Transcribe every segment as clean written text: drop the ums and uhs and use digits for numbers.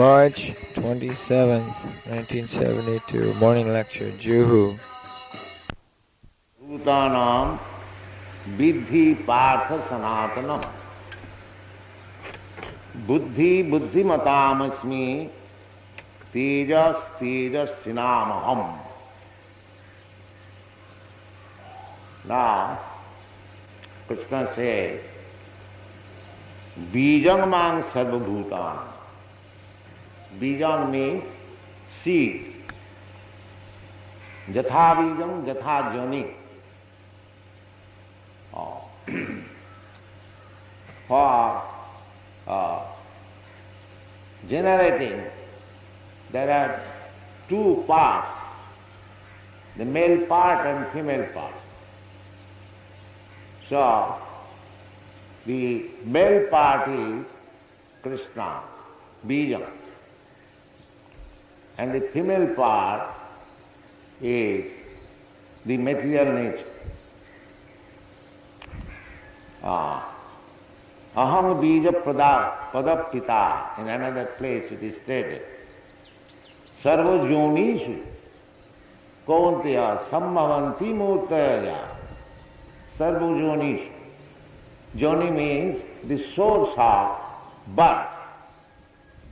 March 27th, 1972, morning lecture, Juhu. Bhutanam Vidhi Partha Sanatanam Buddhi Buddhimatamasmi Tejas Tejassinamaham. Now, Kṛṣṇa says, Bijang mang sarva bhutan. Bijang means seed. Jatha bijang, jatha jani. For generating, there are two parts, the male part and female part. So, the male part is Kṛṣṇa, Bijam, and the female part is the material nature. Aham bija padapita, in another place it is stated, sarva jonishu kaunteya sambhavanti murtaya. Sarva jonishu. Joni means the source of birth,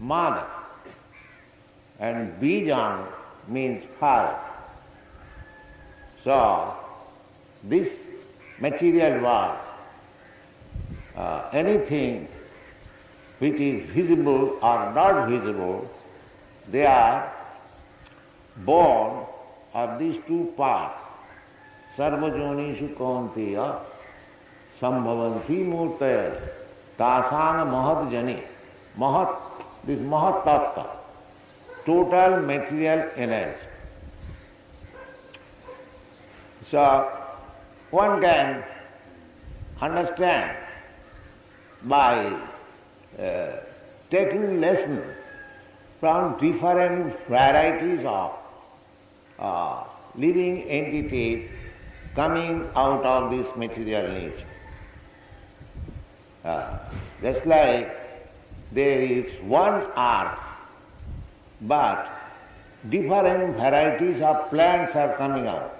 mother, and Bijan means father. So, this material world, anything which is visible or not visible, they are born of these two parts. Sarva jonishu kaunteya sambhavanti murtaya tasana mahat jani. Mahat, this mahat tattva, total material energy. So, one can understand by taking lessons from different varieties of living entities coming out of this material nature. Just like there is one earth, but different varieties of plants are coming out.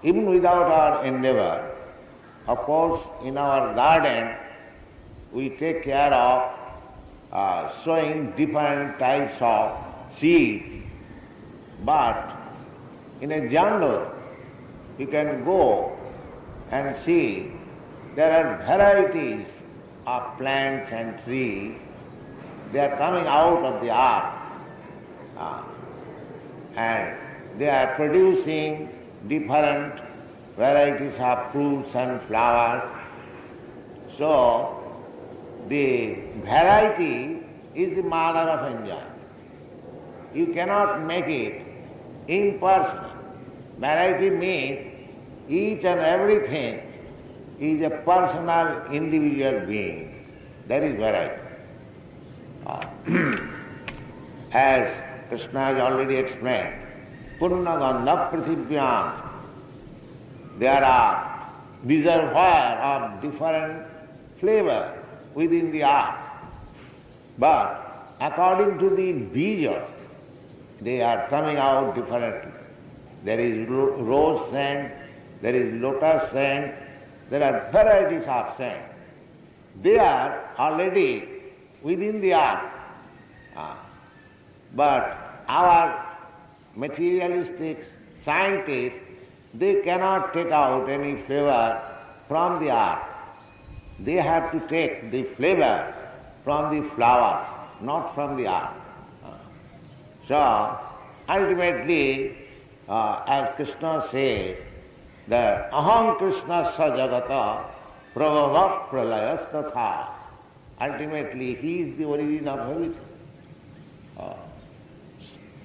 Even without our endeavor, of course, in our garden, we take care of sowing different types of seeds. But in a jungle, you can go and see there are varieties of plants and trees. They are coming out of the earth and they are producing different varieties of fruits and flowers. So, the variety is the mother of enjoyment. You cannot make it impersonal. Variety means each and everything is a personal, individual being. That is variety. As Kṛṣṇa has already explained, Purna Gandha Prithibhyam, there are reservoirs of different flavor within the earth. But according to the bija, they are coming out differently. There is rose scent, there is lotus scent, there are varieties of scent. They are already within the earth. But our materialistic scientists, they cannot take out any flavor from the earth. They have to take the flavor from the flowers, not from the earth. So, ultimately, as Kṛṣṇa says, that aham Kṛṣṇa sa jagata prabhava pralayas. Ultimately, he is the origin of everything.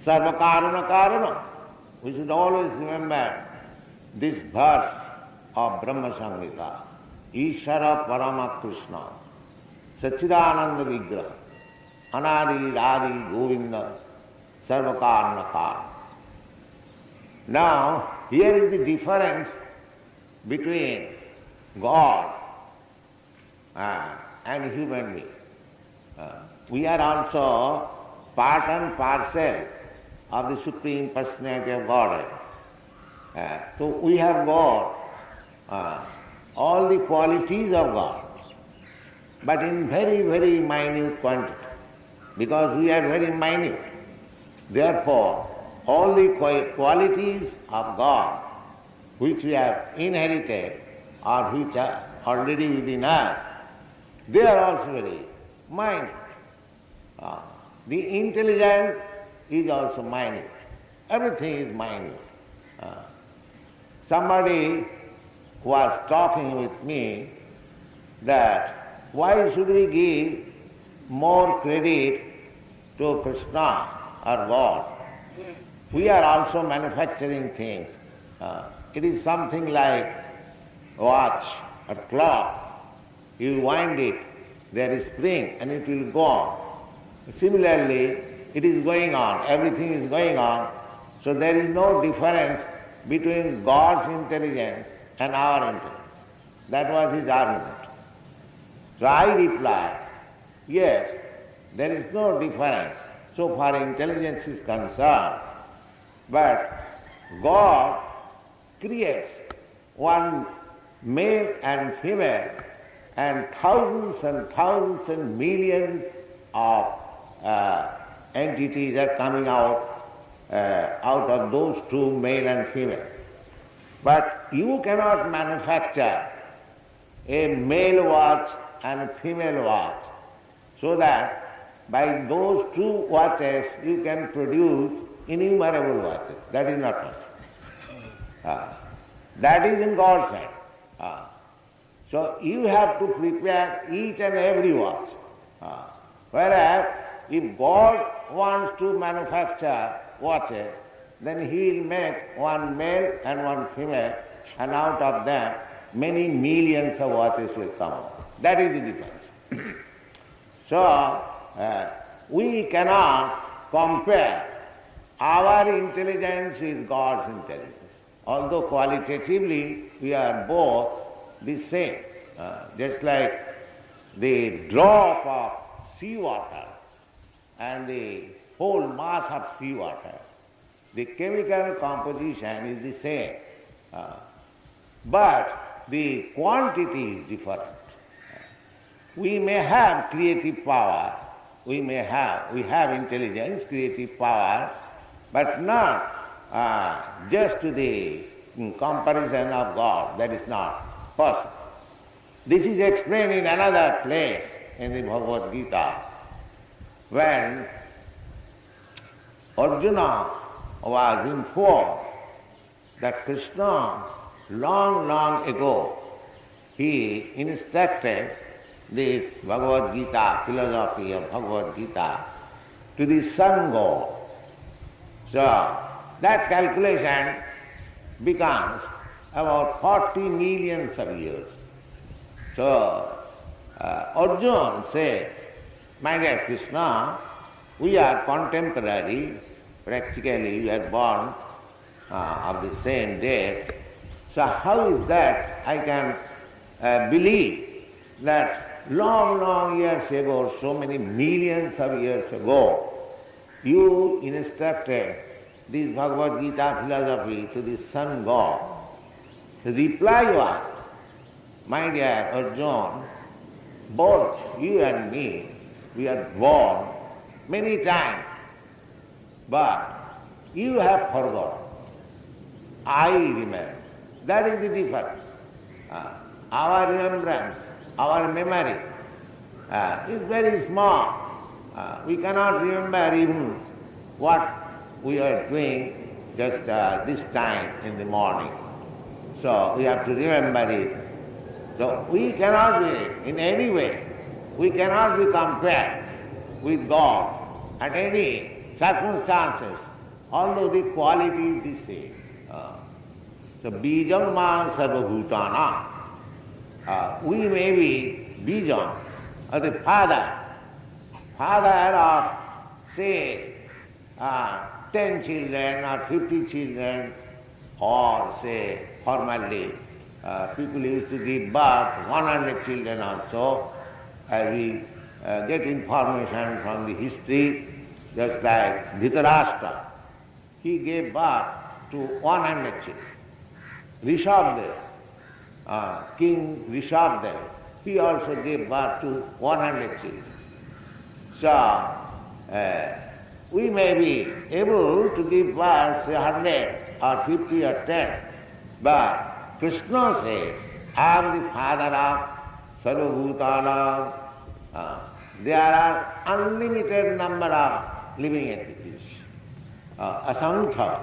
Sarva karana karana. We should always remember this verse of Brahma Samhita. Ishara Parama Kṛṣṇa Sachidananda Vigraha Anadi Radi Govinda Sarva karana karana. Now, here is the difference between God and human being. we are also part and parcel of the Supreme Personality of Godhead. So we have got all the qualities of God, but in very, very minute quantity, because we are very minute. Therefore, all the qualities of God which we have inherited or which are already within us, they are also very minute. The intelligence is also minute. Everything is minute. Somebody was talking with me that why should we give more credit to Kṛṣṇa or God? We are also manufacturing things. It is something like watch or clock. You wind it, there is spring and it will go on. Similarly, it is going on, everything is going on, so there is no difference between God's intelligence and our intelligence. That was his argument. So I replied, yes, there is no difference so far intelligence is concerned, but God creates one male and female and thousands and millions of entities are coming out of those two, male and female. But you cannot manufacture a male watch and a female watch so that by those two watches you can produce innumerable watches. That is not possible. That is in God's hand. So you have to prepare each and every watch. Whereas if God wants to manufacture watches, then He will make one male and one female, and out of them many millions of watches will come out. That is the difference. So we cannot compare our intelligence with God's intelligence. Although qualitatively we are both the same. Just like the drop of seawater and the whole mass of seawater, the chemical composition is the same. But the quantity is different. We may have creative power, we have intelligence, creative power, but not just to the comparison of God. That is not possible. This is explained in another place in the Bhagavad Gita, when Arjuna was informed that Kṛṣṇa long ago he instructed this Bhagavad Gita, philosophy of Bhagavad Gita, to the sun god. So that calculation becomes about 40 millions of years. So Arjuna said, my dear Kṛṣṇa, we are contemporary, practically we are born of the same date. So how is that I can believe that long years ago, so many millions of years ago, you instructed this Bhagavad Gita philosophy to the sun god? The reply was, my dear Arjuna, both you and me, we are born many times, but you have forgotten. I remember. That is the difference. Our remembrance, our memory is very small. We cannot remember even what we are doing just this time in the morning. So we have to remember it. So we cannot be, in any way, we cannot be compared with God at any circumstances, although the quality is the same. So bijam ma sarvabhutana. We may be bijam, or the father of, say, 10 children or 50 children, or say, formerly, people used to give birth 100 children also, as we get information from the history, just like Dhritarashtra. He gave birth to 100 children. Rishabdev, King Rishabdev, he also gave birth to 100 children. So, we may be able to give birth, say 100 or 50 or 10, but Kṛṣṇa says, I am the father of Sarva Bhutanam. There are unlimited number of living entities. Asankha,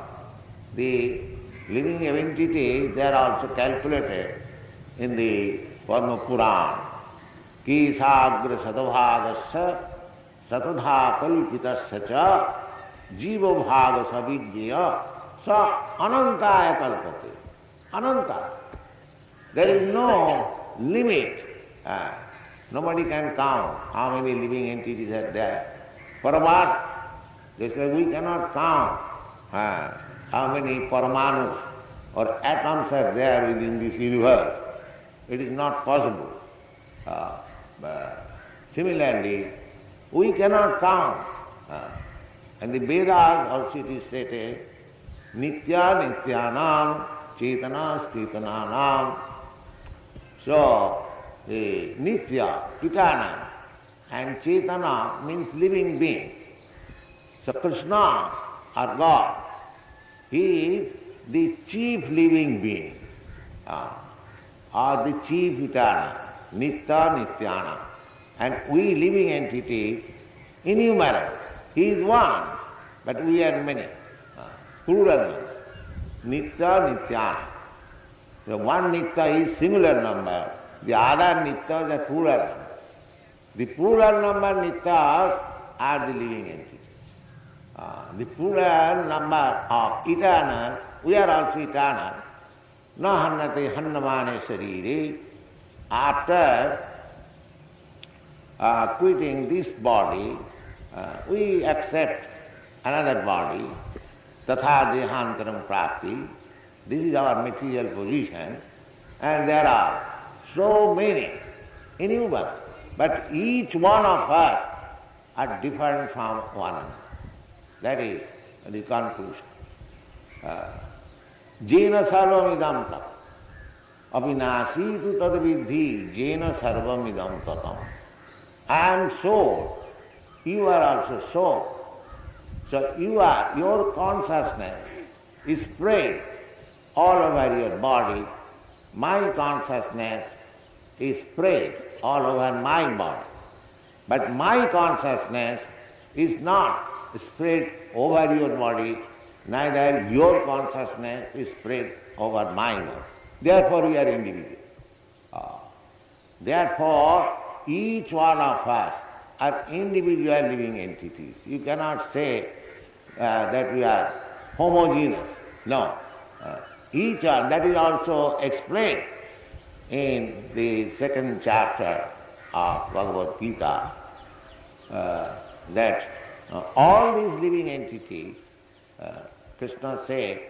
the living entities, they are also calculated in the Padma Purana. Kisagra sadabhagasya satadha kalpitasya cha jiva bhaga savijya sa anantaya kalpate. Ananta. There is no limit. Nobody can count how many living entities are there. Paramat, just like we cannot count how many paramanus or atoms are there within this universe. It is not possible. Similarly, we cannot count. And the Vedas also it is stated, Nitya Nityanam Chetana Stetananam. So, the Nitya, eternal, and Chetana means living being. So Kṛṣṇa, or God, He is the chief living being, or the chief eternal, Nitya Nityana. And we living entities, innumerable. He is one, but we are many. Plural number. Nitya Nityana. The one Nitya is singular number, the other Nityas are plural number. The plural number Nityas are the living entities. The plural number of eternals, we are also eternal. Na hannate hannamane sarire. After quitting this body, we accept another body, tatha dehantaram prapti. This is our material position, and there are so many innumerable, but each one of us are different from one another. That is the conclusion. Jena sarvam idam tat. Avinasi tu tad vidhi jena sarvam idam tatam. I am soul. You are also soul. So your consciousness is spread all over your body. My consciousness is spread all over my body. But my consciousness is not spread over your body, neither your consciousness is spread over my body. Therefore we are individual. Therefore each one of us are individual living entities. You cannot say that we are homogeneous. No. Each one, that is also explained in the second chapter of Bhagavad Gita, that all these living entities, Kṛṣṇa said,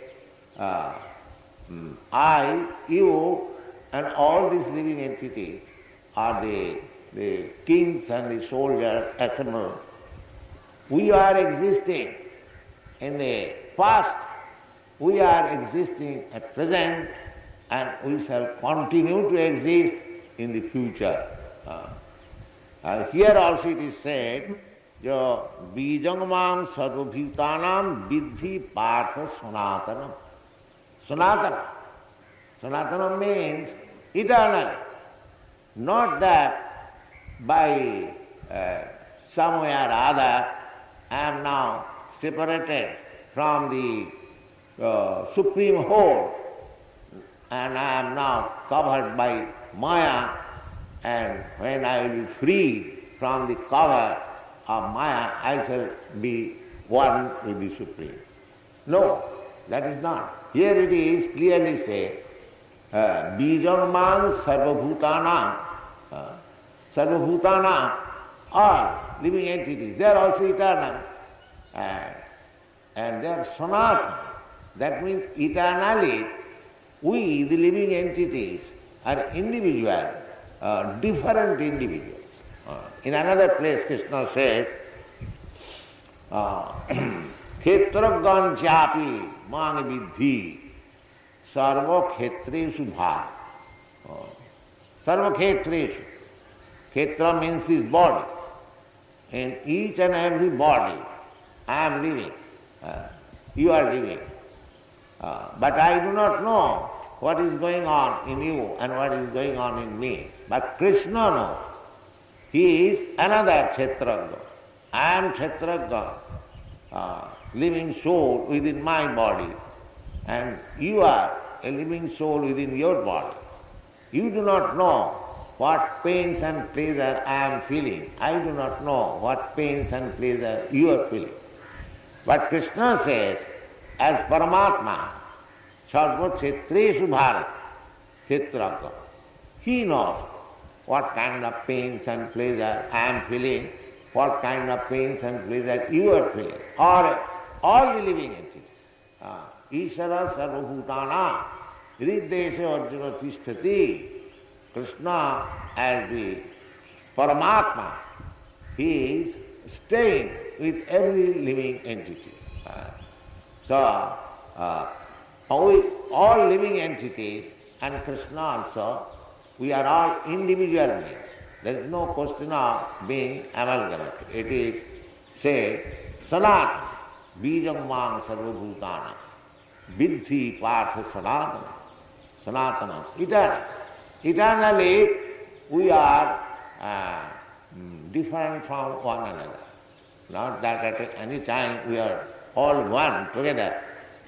I, you, and all these living entities are the kings and the soldiers assembled. We are existing in the past, we are existing at present, and we shall continue to exist in the future. Here also it is said, Jo Bijangamam Sarvabhutanam Vidhi Partha Sanatana. Sanatana. Sanatana means eternal. Not that by some way or other I am now separated from the supreme whole and I am now covered by Maya, and when I will be freed from the cover of Maya, I shall be one with the Supreme. No, that is not. Here it is clearly said, Bijanman Sarvabhutanam. Sarvabhutanam are living entities. They are also eternal. And they are sanatana. That means eternally, we, the living entities, are individual, different individuals. In another place, Kṛṣṇa says, Khetragan chapi mang vidhi sarva khetreshu bhar. Sarva khetreshu. Khetra means his body. In each and every body, I am living. You are living. But I do not know what is going on in you and what is going on in me. But Kṛṣṇa knows. He is another Kshetragya. I am Kshetragya, living soul within my body. And you are a living soul within your body. You do not know what pains and pleasure I am feeling. I do not know what pains and pleasure you are feeling. But Kṛṣṇa says, as Paramatma, Sarva Kshetreshu Bharat, Kshetragya, he knows what kind of pains and pleasure I am feeling, what kind of pains and pleasure you are feeling, or all the living entities. Ishara sarvabhutana, hrideshe arjuna tisthati. Kṛṣṇa as the Paramatma, he is staying with every living entity. All living entities and Kṛṣṇa also, we are all individual beings. There is no question of being amalgamated. It is said, Sanatana, bijam mang sarvabhutana, vidhi partha sanatana. Sanatana, eternal. Eternally, we are different from one another. Not that at any time we are all one together.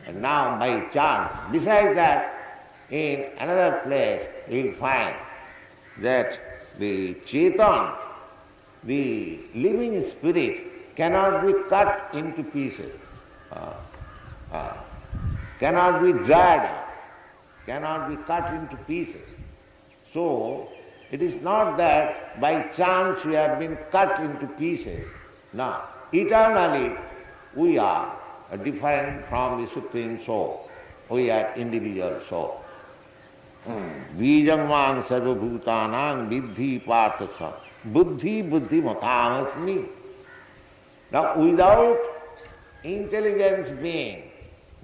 And now by chance, besides that, in another place you will find that the Chetan, the living spirit, cannot be cut into pieces, cannot be dried up, cannot be cut into pieces. So, it is not that by chance we have been cut into pieces. No, eternally we are different from the Supreme Soul. We are individual soul. Bijamang sarvabhutanang vidhi partha buddhi buddhi matamasmi. Now, without intelligence being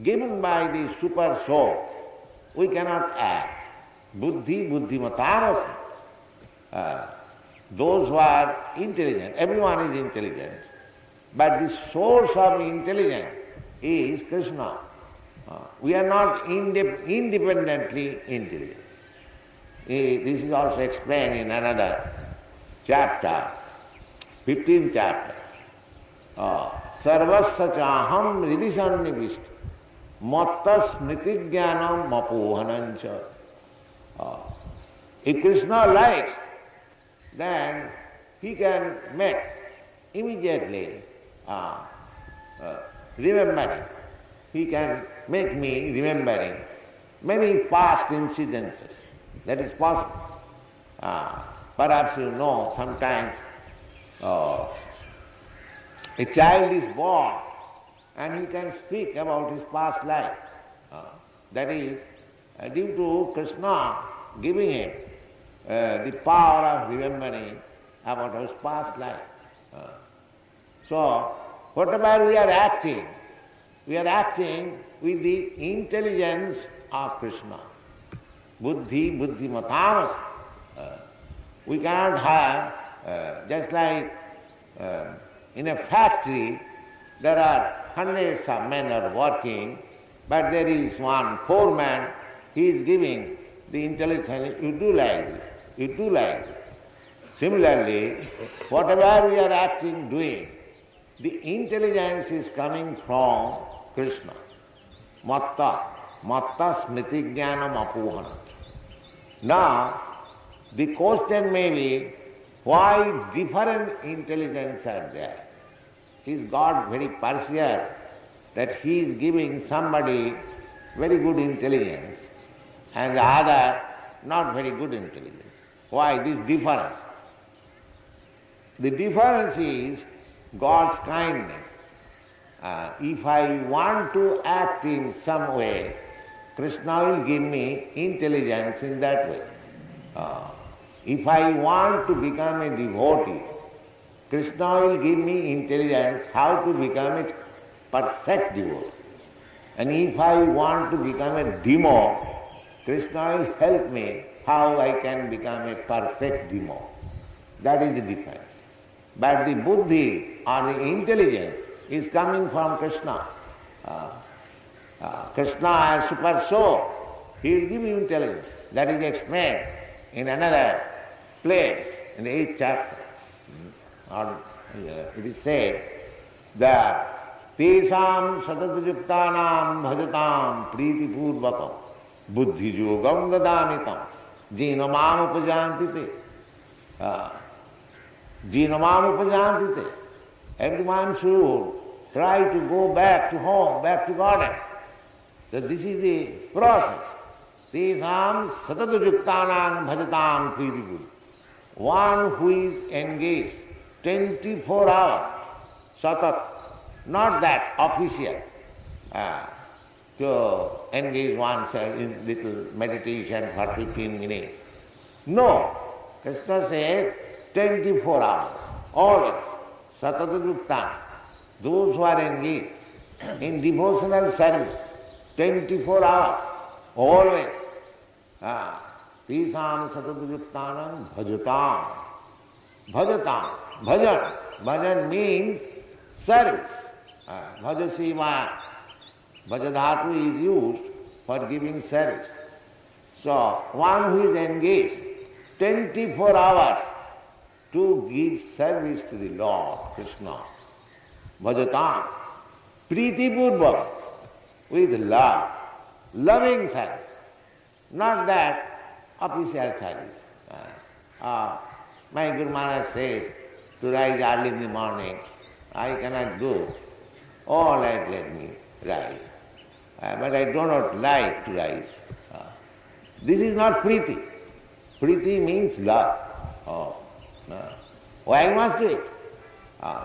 given by the Super Soul, we cannot act. Buddhi buddhi matamasmi. Those who are intelligent, everyone is intelligent, but the source of intelligence is Kṛṣṇa. We are not independently intelligent. This is also explained in another chapter, 15th chapter. Sarvasya chaham hridisannivishta matta smriti jnanam mapohanancha. If Kṛṣṇa likes, then he can make immediately remembering. He can make me remembering many past incidences. That is possible. Perhaps you know, sometimes a child is born and he can speak about his past life. That is due to Kṛṣṇa giving him the power of remembering about his past life. So, whatever we are acting with the intelligence of Kṛṣṇa. Buddhi, buddhi matamas. We cannot have, just like in a factory, there are hundreds of men are working, but there is one foreman, he is giving the intelligence, you do like this, you do like this. Similarly, whatever we are doing, the intelligence is coming from Kṛṣṇa. Matta smriti jnanam apohanat. Now, the question may be, why different intelligence are there? Is God very partial that He is giving somebody very good intelligence and the other not very good intelligence? Why this difference? The difference is God's kindness. If I want to act in some way, Kṛṣṇa will give me intelligence in that way. If I want to become a devotee, Kṛṣṇa will give me intelligence how to become a perfect devotee. And if I want to become a demon, Kṛṣṇa will help me how I can become a perfect demon. That is the difference. But the buddhi or the intelligence is coming from Kṛṣṇa. Kṛṣṇa as super soul, he will give you intelligence. That is explained in another place, in the 8th chapter. Or it is said that Tesam satatayuktanam bhajatam priti purvakam buddhi yogam dadamitam jinamam upajantite. Jinamam upajantite. Everyone should try to go back to home, back to garden. So this is the process. Tesam satatayuktanam bhajatam priti purvakam. One who is engaged 24 hours, satat, not that official, to engage oneself in little meditation for 15 minutes. No, Kṛṣṇa says 24 hours, always, satatayukta. Those who are engaged in devotional service, 24 hours, always. Tisam satatayuktanam bhajatam. Bhajatam. Bhajan. Bhajan means service. Bhajasivaya. Bhajadhatu is used for giving service. So, one who is engaged 24 hours to give service to the Lord, Kṛṣṇa. Bhajatam. Priti purvakam. With love. Loving service. Not that official service. My Guru Maharaj says to rise early in the morning. I cannot do. All right, let me rise. But I do not like to rise. This is not priti. Priti means love. Why I must do it?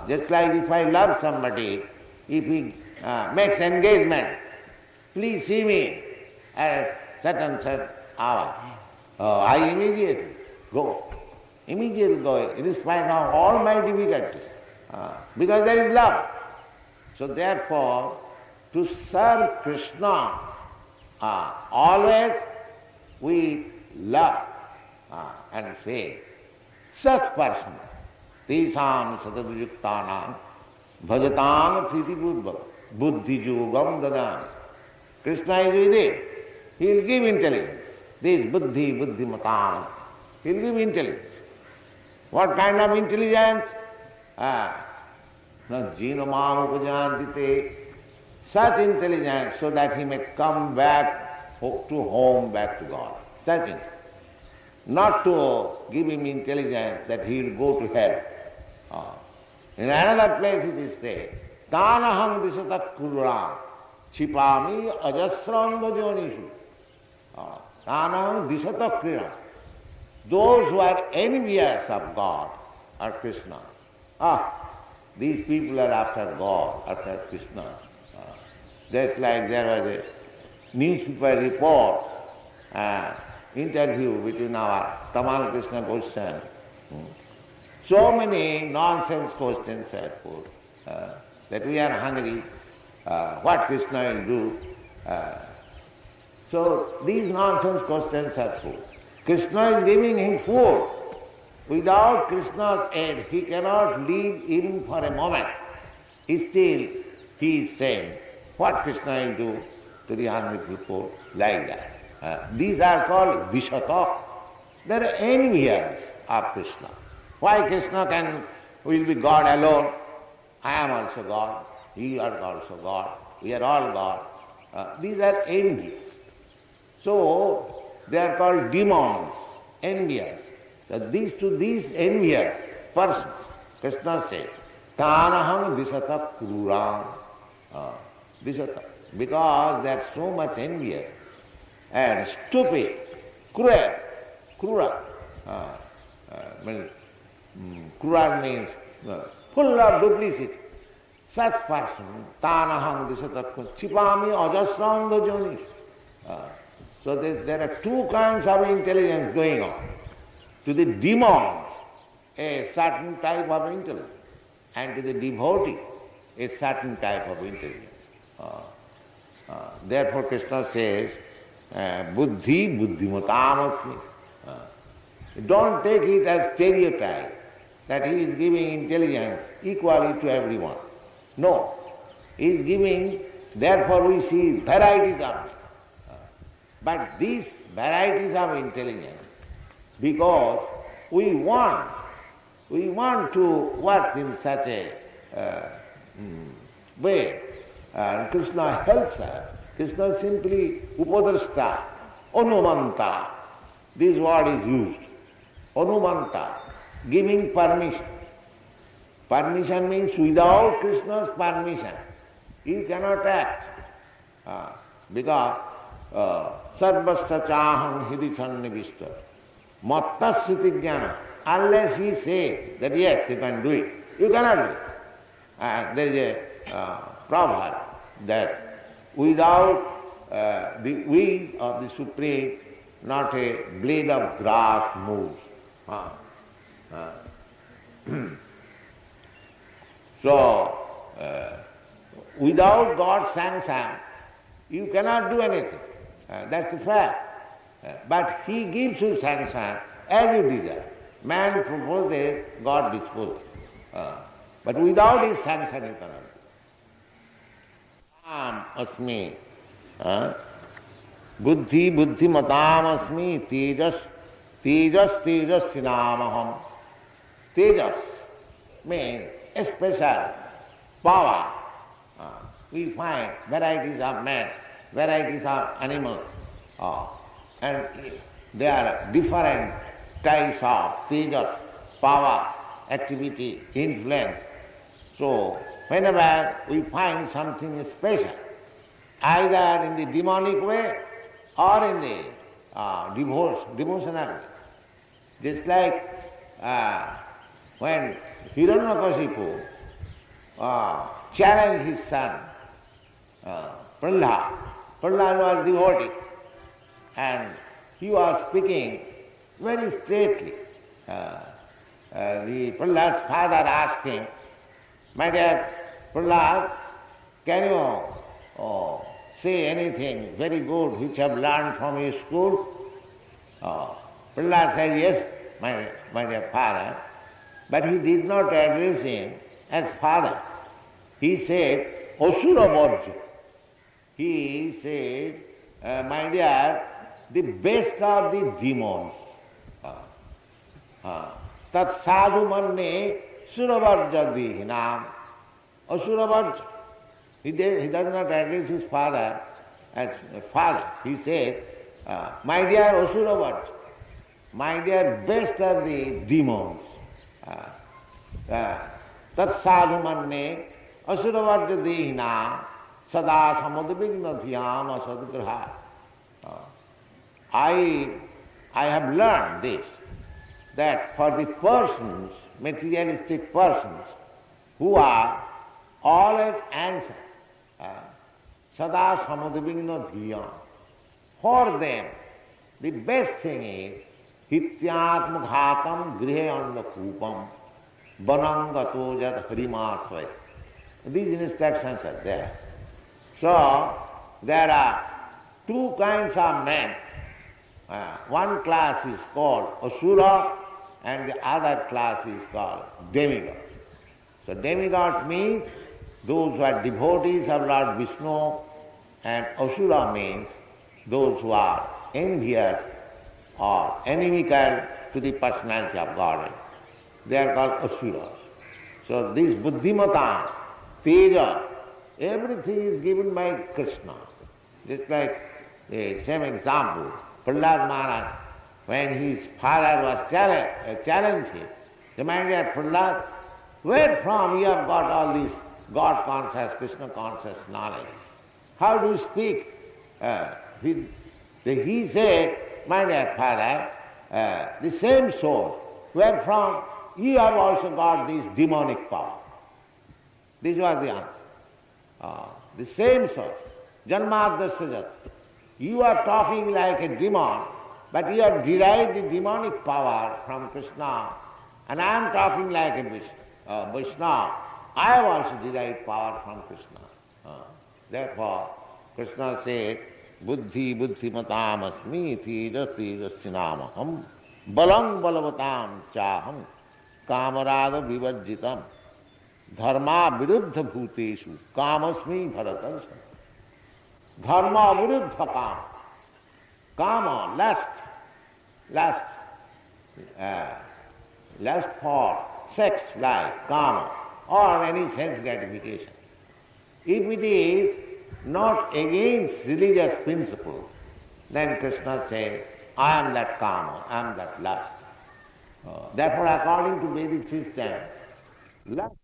Just like if I love somebody, if he makes engagement, please see me at certain hour. I immediately go. Immediately go, in spite of all my difficulties. Because there is love. So therefore, to serve Kṛṣṇa always with love and faith. Such person, tesam satatayuktanam bhajatam priti purvakam buddhi yogam dadam. Kṛṣṇa is within. He will give intelligence. This buddhi matam. He will give intelligence. What kind of intelligence? Jinamam upajantite. Such intelligence so that he may come back to home, back to God. Such intelligence. Not to give him intelligence that he will go to hell. In another place it is said, Tanaham disata kuram chipami ajasranda jonishu. Tanaham disata kuram. Those who are envious of God are Kṛṣṇa. These people are after God, after Kṛṣṇa. Just like there was a newspaper report, interview between our Tamal Kṛṣṇa Goswami. So many nonsense questions were put, that we are hungry, what Kṛṣṇa will do. So these nonsense questions are put. Kṛṣṇa is giving him food. Without Kṛṣṇa's aid, he cannot live even for a moment. Still, he is saying, what Kṛṣṇa will do to the hungry people, like that. These are called vishata. They are envious of Kṛṣṇa. Why Kṛṣṇa will be God alone? I am also God. You are also God. We are all God. These are envious. So, they are called demons, envious. So these envious persons, Kṛṣṇa says, Tanaham disata kruram. Disata. Because they are so much envious and stupid, cruel, krura. Krura means full of duplicity. Such person, Tanaham disata chipami ajasranda jonis. So there are two kinds of intelligence going on. to the demons a certain type of intelligence, and to the devotee a certain type of intelligence. Therefore Krishna says, buddhi buddhimatam asmi. Don't take it as stereotype that he is giving intelligence equally to everyone. No, he is giving, therefore we see varieties of it. But these varieties of intelligence, because we want to work in such a way, and Krishna helps us. Krishna simply upadrashta, anumanta. This word is used. Anumanta, giving permission. Permission means without Krishna's permission, you cannot act. Because sarvasya chaham hidi sannivishta mattasya jnana. Unless he says that yes, you can do it, you cannot do it. There is a proverb that without the will of the Supreme, not a blade of grass moves. So, without God's sanction, you cannot do anything. That's a fact. But He gives you sanction as you desire. Man proposes, God disposes. But without His sanction, you cannot do. Asmi. Buddhi buddhimatam asmi tejas tejasvinamaham. Tejas means a special power. We find varieties of men, varieties of animals, and there are different types of tejas, power, activity, influence. So whenever we find something special, either in the demonic way or in the devotional way, just like when Hiranyakashipu challenged his son Prahlad. Prahlad was devotee and he was speaking very straightly. The Prahlad's father asked him, "My dear Prahlad, can you say anything very good which you have learned from your school?" Prahlad said, "Yes, my dear father." But he did not address him as father. He said, "Asura Varja." He said, "My dear, the best of the demons. Tat sadhu manne suravarja dihinam." Asura Varja. He does not address his father as father. He said, "My dear Asura Varja, my dear best of the demons. Tat sadhu manne asura varja dehina sada samudvigna dhyam asadgraha." I have learned this, that for the persons, materialistic persons, who are always anxious, sada samudvigna dhyam, for them the best thing is hityatmaghatam grihe kupam banangato jat harimasvay. These instructions are there. So, there are two kinds of men. One class is called asura and the other class is called demigods. So demigods means those who are devotees of Lord Vishnu, and asura means those who are envious or inimical to the personality of Godhead. They are called asuras. So this buddhimata, teja, everything is given by Kṛṣṇa. Just like the same example, Prahlad Maharaj, when his father was challenged him, demanded, "Prahlad, where from you have got all this God conscious, Krishna conscious knowledge? How do you speak?" He said, "My dear father, the same source where from you have also got this demonic power." This was the answer. The same source. Janmadasya jat. You are talking like a demon, But you have derived the demonic power from Kṛṣṇa, and I am talking like a Vaishnava. I have also derived power from Kṛṣṇa. Therefore, Kṛṣṇa said, Buddhi buddhimatam asmi tejasi jasyanamaham balang balavatam chaham kamaraga vivajjitam dharma viruddha bhuteshu kamasmi bharatarsa. Dharma viruddha kama. Kāma, lust for sex life, kāma, or any sense gratification. If it is not against religious principle, then Kṛṣṇa says, I am that kāma, I am that lust. Therefore, according to Vedic system, lust